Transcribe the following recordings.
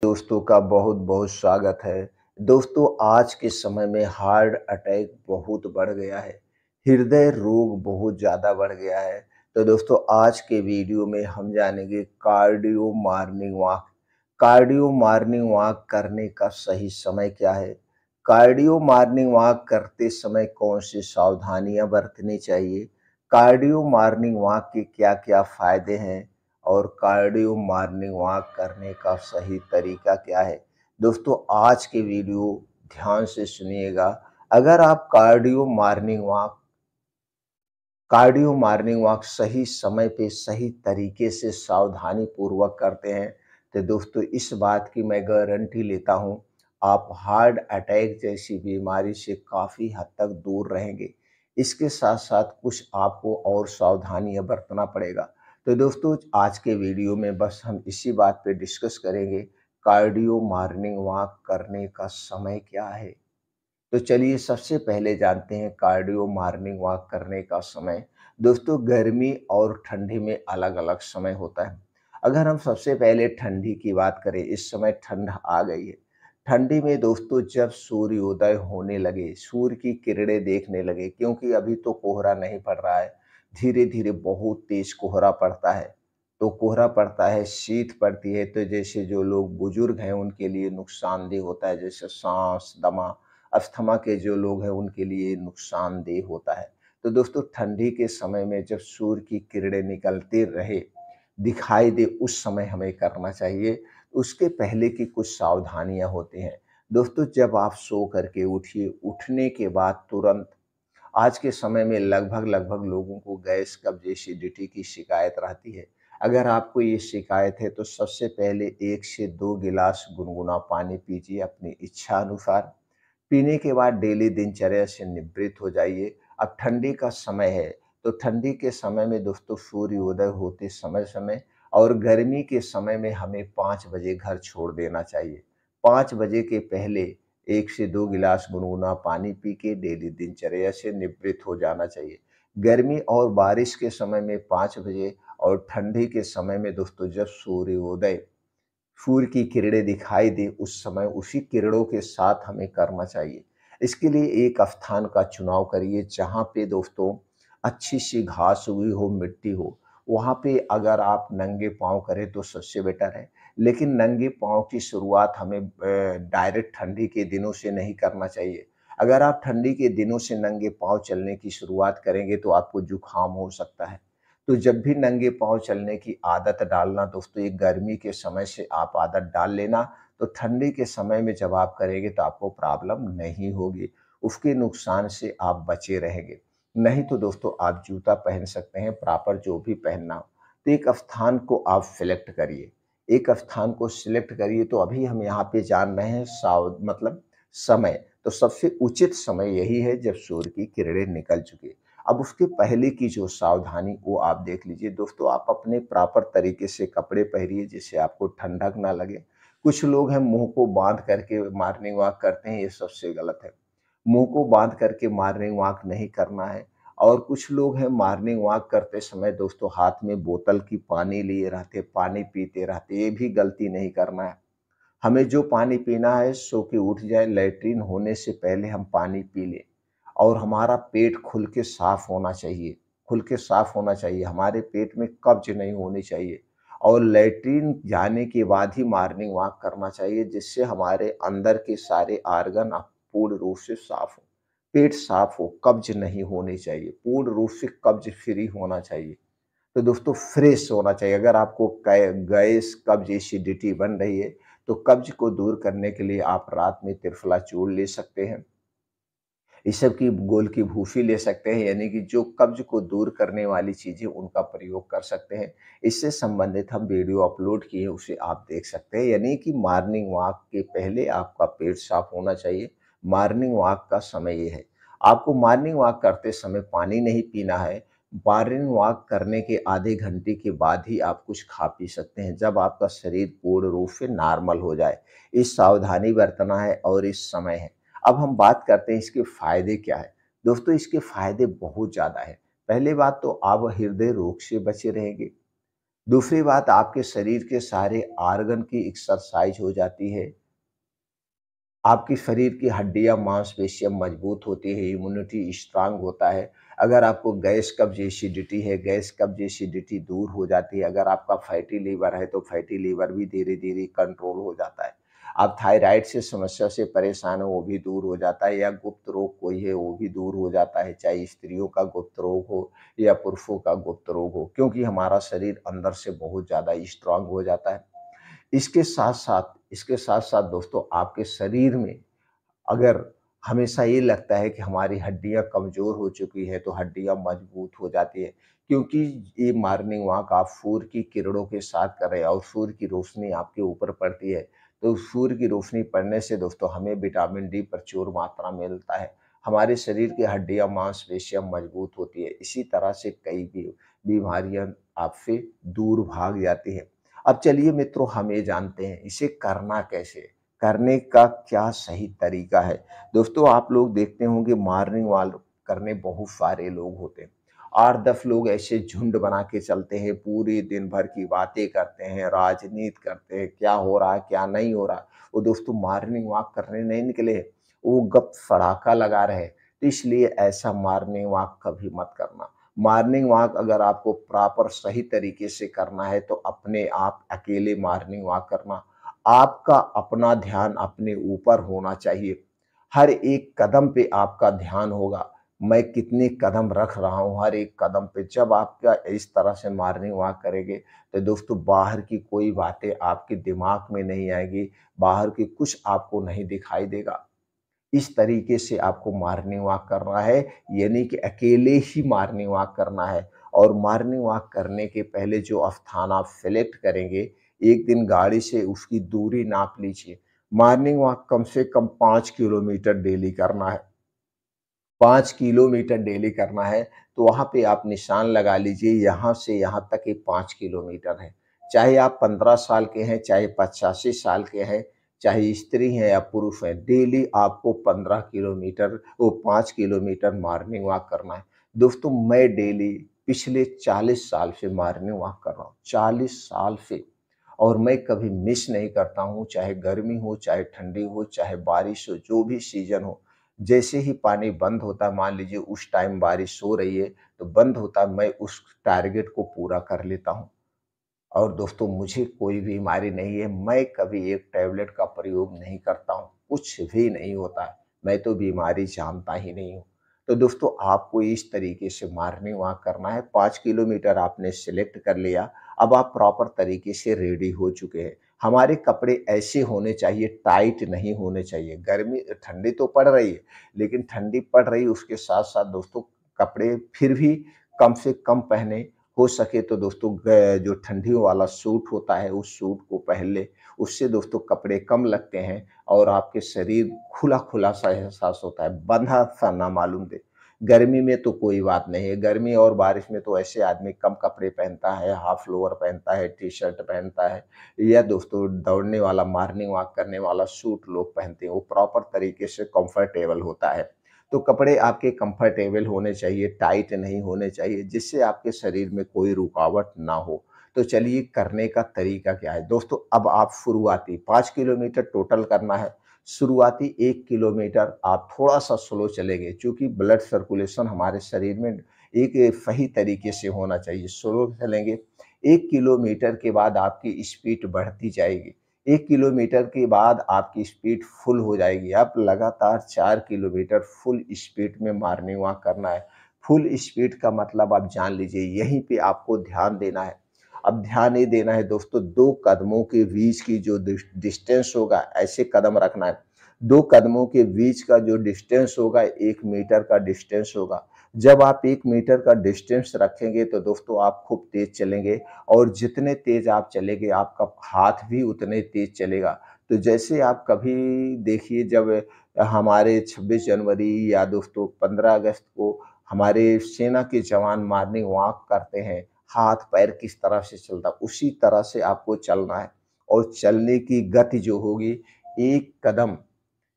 दोस्तों का बहुत बहुत स्वागत है। दोस्तों, आज के समय में हार्ट अटैक बहुत बढ़ गया है, हृदय रोग बहुत ज़्यादा बढ़ गया है। तो दोस्तों, आज के वीडियो में हम जानेंगे cardio morning walk. Cardio morning walk करने का सही समय क्या है? कार्डियो मॉर्निंग वॉक करते समय कौन सी सावधानियां बरतनी चाहिए? कार्डियो मॉर्निंग वॉक के क्या-क्या फायदे हैं? और कार्डियो मॉर्निंग वॉक करने का सही तरीका क्या है? दोस्तों, आज के वीडियो ध्यान से सुनिएगा। अगर आप कार्डियो मॉर्निंग वॉक सही समय पे सही तरीके से सावधानी पूर्वक करते हैं, तो दोस्तों इस बात की मैं गारंटी लेता हूँ, आप हार्ट अटैक जैसी बीमारी से काफ़ी हद तक दूर रहेंगे। इसके साथ-साथ कुछ आपको और सावधानियाँ बरतना पड़ेगा। तो दोस्तों, आज के वीडियो में बस हम इसी बात पे डिस्कस करेंगे, कार्डियो मॉर्निंग वॉक करने का समय क्या है? तो चलिए सबसे पहले जानते हैं कार्डियो मॉर्निंग वॉक करने का समय। दोस्तों, गर्मी और ठंडी में अलग-अलग समय होता है। अगर हम सबसे पहले ठंडी की बात करें, इस समय ठंड आ गई है। ठंडी में दोस्तों जब सूर्योदय होने लगे, सूर्य की किरणें देखने लगे, क्योंकि अभी तो कोहरा नहीं पड़ रहा है, धीरे-धीरे बहुत तेज कोहरा पड़ता है। तो कोहरा पड़ता है, शीत पड़ती है, तो जैसे जो लोग बुजुर्ग हैं उनके लिए नुकसानदेह होता है, जैसे साँस, दमा, अस्थमा के जो लोग हैं उनके लिए नुकसानदेह होता है। तो दोस्तों, ठंडी के समय में जब सूर्य की किरणें निकलते रहे, दिखाई दे, उस समय हमें करना चाहिए। उसके पहले की कुछ सावधानियाँ होती हैं। दोस्तों, जब आप सो करके उठिए, उठने के बाद तुरंत आज के समय में लगभग लोगों को गैस, कब्ज़, एसिडिटी की शिकायत रहती है। अगर आपको ये शिकायत है तो सबसे पहले 1 से 2 गिलास गुनगुना पानी पीजिए अपनी इच्छा अनुसार। पीने के बाद डेली दिनचर्या से निवृत्त हो जाइए। अब ठंडी का समय है, तो ठंडी के समय में दोस्तों सूर्योदय होते समय-समय और गर्मी के समय में हमें 5 बजे घर छोड़ देना चाहिए। 5 बजे के पहले 1 से 2 गिलास गुनगुना पानी पी के डेली दिनचर्या से निवृत्त हो जाना चाहिए। गर्मी और बारिश के समय में 5 बजे और ठंडी के समय में दोस्तों जब सूर्य की किरणें दिखाई दें, उस समय उसी किरणों के साथ हमें करना चाहिए। इसके लिए एक स्थान का चुनाव करिए जहाँ पे दोस्तों अच्छी-सी घास उगी हो, मिट्टी हो। वहाँ पे अगर आप नंगे पाँव करें तो सबसे बेटर है। लेकिन नंगे पाँव की शुरुआत हमें डायरेक्ट ठंडी के दिनों से नहीं करना चाहिए। अगर आप ठंडी के दिनों से नंगे पाँव चलने की शुरुआत करेंगे तो आपको जुकाम हो सकता है। तो जब भी नंगे पाँव चलने की आदत डालना दोस्तों, ये गर्मी के समय से आप आदत डाल लेना, तो ठंडी के समय में जब आप करेंगे तो आपको प्रॉब्लम नहीं होगी। उसके नुकसान से आप बचे रहेंगे। नहीं तो दोस्तों आप जूता पहन सकते हैं, प्रॉपर जो भी पहनना हो। तो एक स्थान को आप सेलेक्ट करिए। एक स्थान को सिलेक्ट करिए, तो अभी हम यहाँ पे जान रहे हैं समय। तो सबसे उचित समय यही है जब सूर्य की किरणें निकल चुकी। अब उसके पहले की जो सावधानी वो आप देख लीजिए। दोस्तों, आप अपने प्रॉपर तरीके से कपड़े पहनिए जिससे आपको ठंडक ना लगे। कुछ लोग हैं मुँह को बाँध करके मॉर्निंग वॉक करते हैं, ये सबसे गलत है। मुँह को बाँध करके मॉर्निंग वॉक नहीं करना है। और कुछ लोग हैं मॉर्निंग वॉक करते समय दोस्तों हाथ में बोतल की पानी लिए रहते, पानी पीते रहते, ये भी गलती नहीं करना है। हमें जो पानी पीना है सो के उठ जाए, लैट्रिन होने से पहले हम पानी पी लें। और हमारा पेट खुल के साफ होना चाहिए, खुल के साफ होना चाहिए। हमारे पेट में कब्ज नहीं होनी चाहिए और लैट्रिन जाने के बाद ही मॉर्निंग वॉक करना चाहिए, जिससे हमारे अंदर के सारे ऑर्गन पूर्ण रूप से साफ हो। पेट साफ हो, कब्ज नहीं होनी चाहिए, पूर्ण रूप से कब्ज फ्री होना चाहिए। तो दोस्तों फ्रेश होना चाहिए। अगर आपको गैस, कब्ज, एसिडिटी बन रही है, तो कब्ज को दूर करने के लिए आप रात में त्रिफला चूर्ण ले सकते हैं। इस सब की गोल की भूसी ले सकते हैं, यानी कि जो कब्ज को दूर करने वाली चीज़ें उनका प्रयोग कर सकते हैं। इससे संबंधित हम वीडियो अपलोड किए हैं, उसे आप देख सकते हैं। यानी कि मॉर्निंग वॉक के पहले आपका पेट साफ होना चाहिए। मॉर्निंग वॉक का समय ये है। आपको मॉर्निंग वॉक करते समय पानी नहीं पीना है। मॉर्निंग वॉक करने के आधे घंटे के बाद ही आप कुछ खा पी सकते हैं, जब आपका शरीर पूर्ण रूप से नॉर्मल हो जाए। इस सावधानी बरतना है और इस समय है। अब हम बात करते हैं इसके फ़ायदे क्या हैं। दोस्तों, इसके फ़ायदे बहुत ज़्यादा हैं। पहली बात तो आप हृदय रोग से बचे रहेंगे। दूसरी बात, आपके शरीर के सारे ऑर्गन की एक्सरसाइज हो जाती है। आपके शरीर की हड्डियाँ, मांसपेशियाँ मजबूत होती है, इम्यूनिटी स्ट्रांग होता है। अगर आपको गैस, कब्ज़, एसिडिटी है, गैस, कब्ज़, एसिडिटी दूर हो जाती है। अगर आपका फैटी लीवर है, तो फैटी लीवर भी धीरे-धीरे कंट्रोल हो जाता है। आप थायराइड से समस्या से परेशान हो, वो भी दूर हो जाता है, या गुप्त रोग कोई है, वो भी दूर हो जाता है, चाहे स्त्रियों का गुप्त रोग हो या पुरुषों का गुप्त रोग हो, क्योंकि हमारा शरीर अंदर से बहुत ज़्यादा स्ट्रांग हो जाता है। इसके साथ-साथ दोस्तों, आपके शरीर में अगर हमेशा ये लगता है कि हमारी हड्डियाँ कमज़ोर हो चुकी हैं, तो हड्डियाँ मजबूत हो जाती है। क्योंकि ये मॉर्निंग वॉक आप सूर्य की किरणों के साथ कर रहे हैं और सूर्य की रोशनी आपके ऊपर पड़ती है। तो सूर्य की रोशनी पड़ने से दोस्तों हमें विटामिन डी प्रचुर मात्रा में मिलता है। हमारे शरीर की हड्डियाँ, मांसपेशियाँ मजबूत होती है। इसी तरह से कई भी बीमारियाँ आपसे दूर भाग जाती हैं। अब चलिए मित्रों, हम ये जानते हैं इसे करना कैसे है? करने का क्या सही तरीका है? दोस्तों, आप लोग देखते होंगे मॉर्निंग वॉक करने बहुत सारे लोग होते हैं। 8-10 लोग ऐसे झुंड बना के चलते हैं, पूरे दिन भर की बातें करते हैं, राजनीति करते हैं, क्या हो रहा है, क्या नहीं हो रहा है। वो दोस्तों मॉर्निंग वॉक करने नहीं निकले हैं, वो गप-सड़ाका लगा रहे हैं। तो इसलिए ऐसा मॉर्निंग वॉक कभी मत करना। मॉर्निंग वॉक अगर आपको प्रॉपर सही तरीके से करना है, तो अपने आप अकेले मॉर्निंग वॉक करना। आपका अपना ध्यान अपने ऊपर होना चाहिए। हर एक कदम पे आपका ध्यान होगा, मैं कितने कदम रख रहा हूँ हर एक कदम पे। जब आपका इस तरह से मॉर्निंग वॉक करेंगे, तो दोस्तों बाहर की कोई बातें आपके दिमाग में नहीं आएगी, बाहर की कुछ आपको नहीं दिखाई देगा। इस तरीके से आपको मॉर्निंग वॉक करना है, यानी कि अकेले ही मॉर्निंग वॉक करना है। और मॉर्निंग वॉक करने के पहले जो स्थान आप सेलेक्ट करेंगे, एक दिन गाड़ी से उसकी दूरी नाप लीजिए। मॉर्निंग वॉक कम से कम 5 किलोमीटर डेली करना है। 5 किलोमीटर डेली करना है, तो वहाँ पे आप निशान लगा लीजिए, यहाँ से यहाँ तक ये 5 किलोमीटर है। चाहे आप 15 साल के हैं, चाहे 85 साल के हैं, चाहे स्त्री हैं या पुरुष हैं, डेली आपको 15 किलोमीटर, वो 5 किलोमीटर मॉर्निंग वॉक करना है। दोस्तों, मैं डेली पिछले 40 साल से मॉर्निंग वॉक कर रहा हूँ, 40 साल से। और मैं कभी मिस नहीं करता हूँ, चाहे गर्मी हो, चाहे ठंडी हो, चाहे बारिश हो, जो भी सीज़न हो। जैसे ही पानी बंद होता है, मान लीजिए उस टाइम बारिश हो रही है, तो बंद होता है, मैं उस टारगेट को पूरा कर लेता हूँ। और दोस्तों, मुझे कोई बीमारी नहीं है, मैं कभी एक टैबलेट का प्रयोग नहीं करता हूँ, कुछ भी नहीं होता है, मैं तो बीमारी जानता ही नहीं हूँ। तो दोस्तों, आपको इस तरीके से मॉर्निंग वॉक करना है, 5 किलोमीटर आपने सेलेक्ट कर लिया, अब आप प्रॉपर तरीके से रेडी हो चुके हैं। हमारे कपड़े ऐसे होने चाहिए, टाइट नहीं होने चाहिए। गर्मी ठंडी तो पड़ रही है, लेकिन ठंडी पड़ रही है उसके साथ-साथ दोस्तों कपड़े फिर भी कम से कम पहने। हो सके तो दोस्तों जो ठंडियों वाला सूट होता है, उस सूट को पहन ले, उससे दोस्तों कपड़े कम लगते हैं और आपके शरीर खुला-खुला सा एहसास होता है, बँधा सा ना मालूम दे। गर्मी में तो कोई बात नहीं है, गर्मी और बारिश में तो ऐसे आदमी कम कपड़े पहनता है, हाफ लोअर पहनता है, टी-शर्ट पहनता है, या दोस्तों दौड़ने वाला, मॉर्निंग वॉक करने वाला सूट लोग पहनते हैं, वो प्रॉपर तरीके से कंफर्टेबल होता है। तो कपड़े आपके कंफर्टेबल होने चाहिए, टाइट नहीं होने चाहिए, जिससे आपके शरीर में कोई रुकावट ना हो। तो चलिए, करने का तरीका क्या है? दोस्तों, अब आप शुरुआती 5 किलोमीटर टोटल करना है। शुरुआती 1 किलोमीटर आप थोड़ा-सा स्लो चलेंगे, चूँकि ब्लड सर्कुलेशन हमारे शरीर में एक सही तरीके से होना चाहिए, स्लो चलेंगे। 1 किलोमीटर के बाद आपकी स्पीड बढ़ती जाएगी। 1 किलोमीटर के बाद आपकी स्पीड फुल हो जाएगी। आप लगातार 4 किलोमीटर फुल स्पीड में मॉर्निंग वॉक करना है। फुल स्पीड का मतलब आप जान लीजिए, यहीं पे आपको ध्यान देना है। अब ध्यान ये देना है दोस्तों, 2 कदमों के बीच की जो डिस्टेंस होगा, ऐसे कदम रखना है। 2 कदमों के बीच का जो डिस्टेंस होगा, 1 मीटर का डिस्टेंस होगा। जब आप 1 मीटर का डिस्टेंस रखेंगे, तो दोस्तों आप खूब तेज़ चलेंगे, और जितने तेज़ आप चलेंगे, आपका हाथ भी उतने तेज़ चलेगा। तो जैसे आप कभी देखिए, जब हमारे 26 जनवरी या दोस्तों 15 अगस्त को हमारे सेना के जवान मॉर्निंग वॉक करते हैं, हाथ-पैर किस तरह से चलता है, उसी तरह से आपको चलना है। और चलने की गति जो होगी, 1 कदम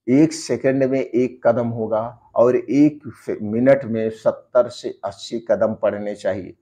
1 सेकंड में 1 कदम होगा, और 1 मिनट में 70 से 80 कदम पड़ने चाहिए।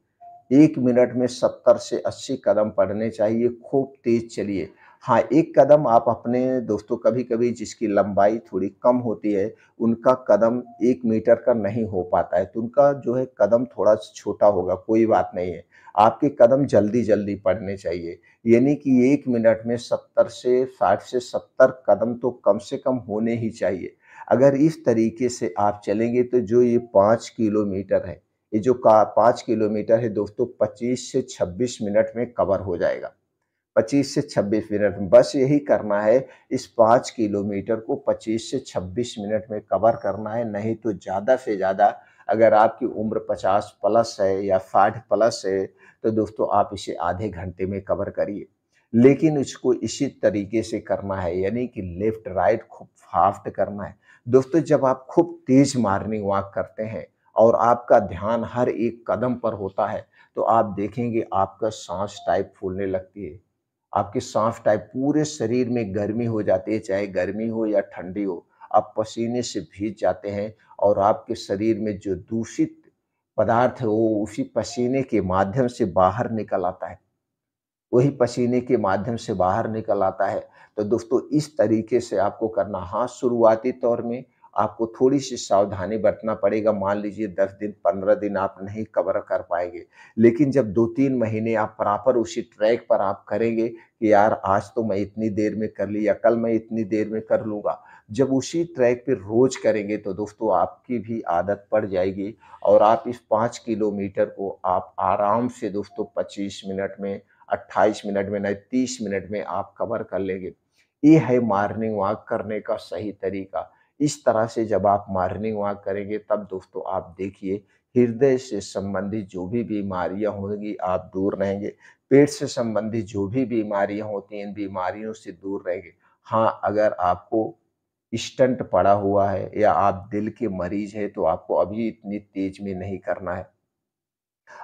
1 मिनट में 70 से 80 कदम पड़ने चाहिए, खूब तेज़ चलिए। हाँ, 1 कदम आप अपने दोस्तों कभी-कभी जिसकी लंबाई थोड़ी कम होती है, उनका कदम 1 मीटर का नहीं हो पाता है, तो उनका जो है कदम थोड़ा छोटा होगा, कोई बात नहीं है। आपके कदम जल्दी-जल्दी पड़ने चाहिए, यानी कि 1 मिनट में 70 से 60 से 70 कदम तो कम से कम होने ही चाहिए। अगर इस तरीके से आप चलेंगे तो जो ये 5 किलोमीटर है, ये जो का 5 किलोमीटर है दोस्तों 25 से 26 मिनट में कवर हो जाएगा। 25 से 26 मिनट में बस यही करना है, इस 5 किलोमीटर को 25 से 26 मिनट में कवर करना है, नहीं तो ज़्यादा से ज़्यादा अगर आपकी उम्र 50 प्लस है या 60 प्लस है, तो दोस्तों आप इसे आधे घंटे में कवर करिए। लेकिन इसको इसी तरीके से करना है, यानी कि लेफ्ट राइट खूब फास्ट करना है। दोस्तों जब आप खूब तेज़ मॉर्निंग वॉक करते हैं और आपका ध्यान हर एक कदम पर होता है, तो आप देखेंगे आपका साँस टाइप फूलने लगती है। आपकी साँस टाइप पूरे शरीर में गर्मी हो जाती है, चाहे गर्मी हो या ठंडी हो। आप पसीने से भीग जाते हैं और आपके शरीर में जो दूषित पदार्थ है, वो उसी पसीने के माध्यम से बाहर निकल आता है। वही पसीने के माध्यम से बाहर निकल आता है। तो दोस्तों इस तरीके से आपको करना हाँ, शुरुआती तौर में आपको थोड़ी-सी सावधानी बरतना पड़ेगा। मान लीजिए 10 दिन, 15 दिन आप नहीं कवर कर पाएँगे। लेकिन जब 2-3 महीने आप प्रॉपर उसी ट्रैक पर आप करेंगे कि यार आज तो मैं इतनी देर में कर ली या कल मैं इतनी देर में कर लूँगा। जब उसी ट्रैक पे रोज़ करेंगे तो दोस्तों आपकी भी आदत पड़ जाएगी और आप इस 5 किलोमीटर को आप आराम से दोस्तों 25 मिनट में 28 मिनट में नहीं 30 मिनट में आप कवर कर लेंगे। ये है मॉर्निंग वॉक करने का सही तरीका। इस तरह से जब आप मॉर्निंग वॉक करेंगे तब दोस्तों आप देखिए हृदय से संबंधित जो भी बीमारियाँ होंगी आप दूर रहेंगे। पेट से संबंधित जो भी बीमारियाँ होती हैं, इन बीमारियों से दूर रहेंगे। हाँ, अगर आपको स्टंट पड़ा हुआ है या आप दिल के मरीज़ हैं तो आपको अभी इतनी तेज़ में नहीं करना है।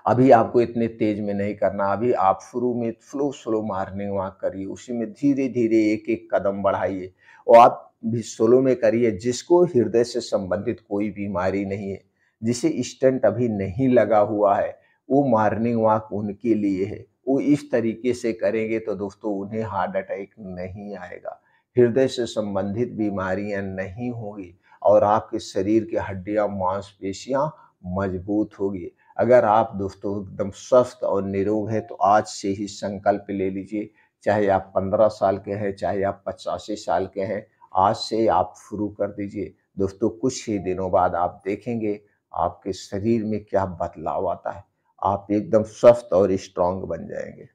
अभी आपको इतने तेज़ में नहीं करना, अभी आप शुरू में स्लो मॉर्निंग वॉक करिए, उसी में धीरे-धीरे एक-एक कदम बढ़ाइए और आप भी स्लो में करिए। जिसको हृदय से संबंधित कोई बीमारी नहीं है, जिसे स्टेंट अभी नहीं लगा हुआ है, वो मॉर्निंग वॉक उनके लिए है। वो इस तरीके से करेंगे तो दोस्तों उन्हें हार्ट अटैक नहीं आएगा, हृदय से संबंधित बीमारियाँ नहीं होंगी और आपके शरीर की हड्डियाँ, मांसपेशियाँ मजबूत होगी। अगर आप दोस्तों एकदम स्वस्थ और निरोग हैं तो आज से ही संकल्प ले लीजिए, चाहे आप 15 साल के हैं, चाहे आप 85 साल के हैं, आज से आप शुरू कर दीजिए। दोस्तों कुछ ही दिनों बाद आप देखेंगे आपके शरीर में क्या बदलाव आता है। आप एकदम स्वस्थ और स्ट्रॉन्ग बन जाएँगे।